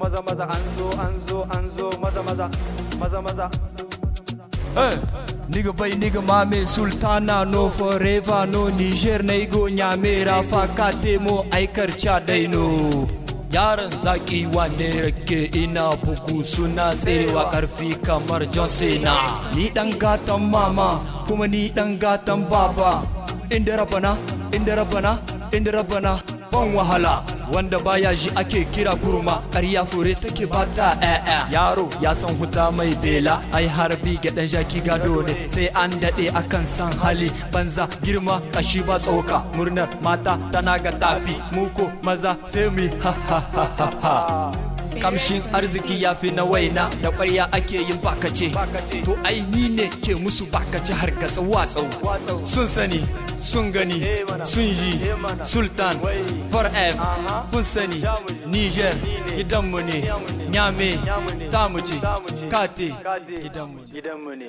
maza maza anzo maza maza maza maza. Hey, nigga bay nigga mame sultana no forever no Niger na igo nyamera fakate mo aikar chadai no. Yaran zaki wane rake ina bugu suna tserewa karfi kamar John Cena. Ni dan gatan mama kuma ni dan gatan baba. Inda rabana ban wahala wanda baya ji ake kira kurma ƙarya fure take bata yaro ya san huta mai bela ai harbi gadan jaki gado ne sai an dade akan san hali banza girma kashi ba tsoka murnar mata tana ga tafi muko maza sai mu ha ha ha ha. Kamshin arziki ya fi na waina da ƙwarya ake yin bakace to ai ni ne ke musu bakace har ga tsawatsau sun sani sun gani sun yi sultan forever kun sani Niger gidanmu ne nyame tamu ce kate gidanmu ne.